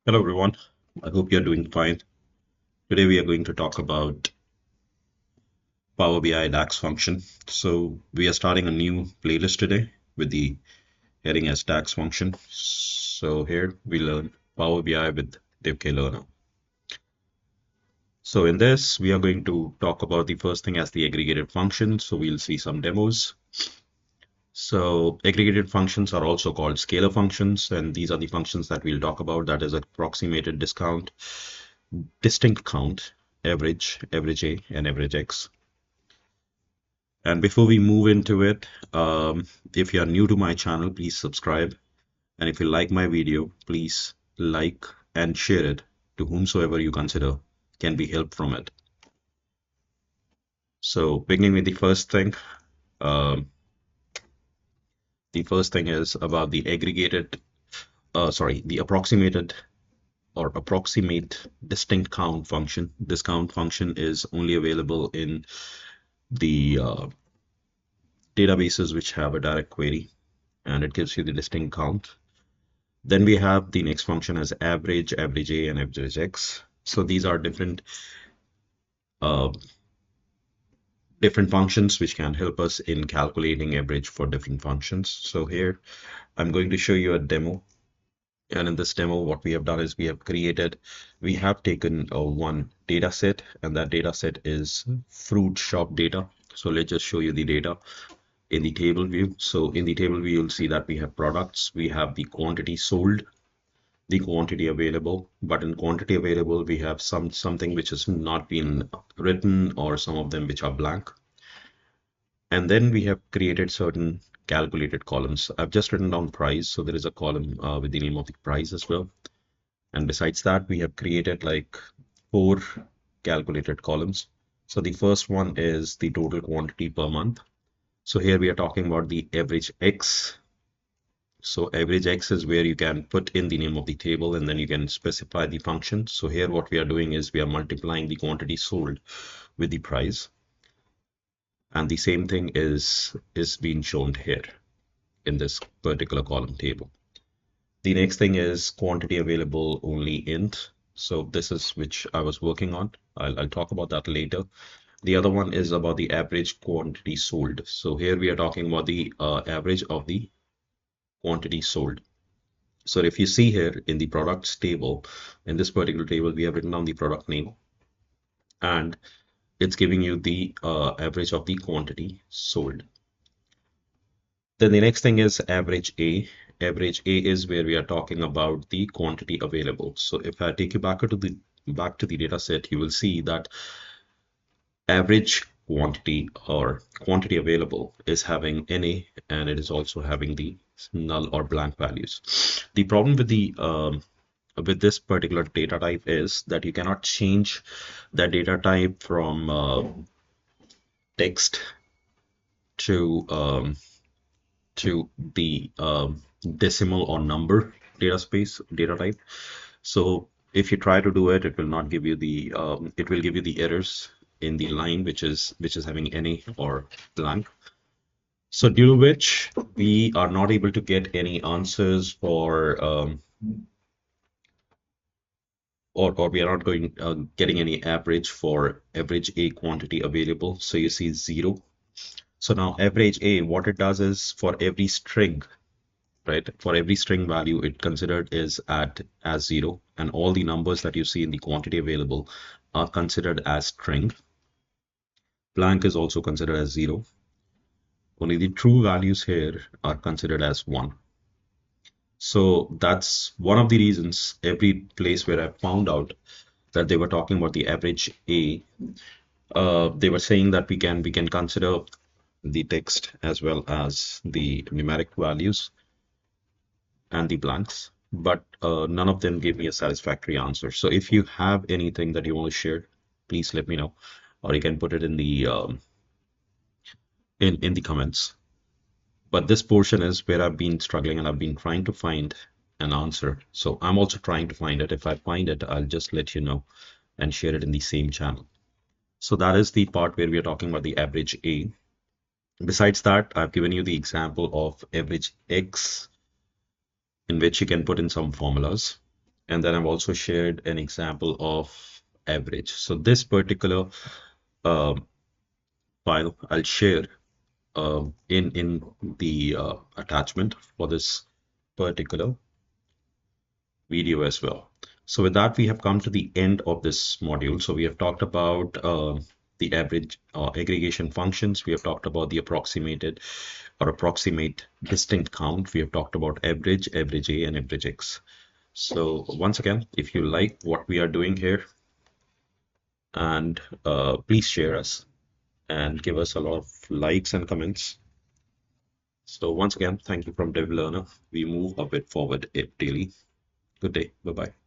Hello everyone, I hope you're doing fine. Today we are going to talk about Power BI Dax Function. So we are starting a new playlist today with the heading as Dax Function. So here we learn Power BI with DevK Learner. So in this we are going to talk about the first thing as the aggregated function. So we'll see some demos. So aggregated functions are also called scalar functions, and these are the functions that we'll talk about. That is approximated discount, distinct count, average, AverageA, and AverageX. And before we move into it, if you are new to my channel, please subscribe. And if you like my video, please like and share it to whomsoever you consider can be helped from it. So beginning with um, the first thing is about the the approximated or approximate distinct count function. This count function is only available in the databases which have a direct query, and it gives you the distinct count. Then we have the next function as average, AverageA, and AverageX. So these are uh, different functions which can help us in calculating average for different functions. So here I'm going to show you a demo. And in this demo, what we have done is we have taken one data set, and that data set is fruit shop data. So let's just show you the data in the table view. So in the table view, you'll see that we have products, we have the quantity sold, the quantity available, but in quantity available we have something which has not been written, or some of them which are blank. And then we have created certain calculated columns. I've just written down price, so there is a column with the name of the price as well. And besides that, we have created like 4 calculated columns. So the first one is the total quantity per month. So here we are talking about the average X. So AverageX is where you can put in the name of the table and then you can specify the function. So here what we are doing is we are multiplying the quantity sold with the price. And the same thing is being shown here in this particular column table. The next thing is quantity available only int. So this is which I was working on. I'll talk about that later. The other one is about the average quantity sold. So here we are talking about the average of the quantity sold. So if you see here in the products table, in this particular table, we have written down the product name, and it's giving you the average of the quantity sold. Then the next thing is average A. Average A is where we are talking about the quantity available. So if I take you back to the data set, you will see that average quantity or quantity available is having NA, and it is also having the null or blank values. The problem with this particular data type is that you cannot change that data type from text to the decimal or number data type. So if you try to do it, it will not give you the it will give you the errors in the line which is having any or blank. So due to which we are not able to get any answers for or we are not getting any average for average A quantity available. So you see 0. So now average A, what it does is for every string, right? For every string value, it considered is as 0, and all the numbers that you see in the quantity available are considered as string. Blank is also considered as 0. Only the true values here are considered as 1. So that's one of the reasons every place where I found out that they were talking about the average A, they were saying that we can consider the text as well as the numeric values and the blanks, but none of them gave me a satisfactory answer. So if you have anything that you want to share, please let me know, or you can put it in the in the comments. But this portion is where I've been struggling and I've been trying to find an answer. So I'm also trying to find it. If I find it, I'll just let you know and share it in the same channel. So that is the part where we are talking about the average A. Besides that, I've given you the example of average X, in which you can put in some formulas. And then I've also shared an example of average. So this particular um, file I'll share in the attachment for this particular video as well. So with that, we have come to the end of this module. So we have talked about the average aggregation functions. We have talked about the approximated or approximate distinct count. We have talked about average, AverageA, and AverageX. So once again, if you like what we are doing here, and please share us and give us a lot of likes and comments. So once again, thank you from Dev Learner. We move a bit forward daily. Good day. Bye-bye.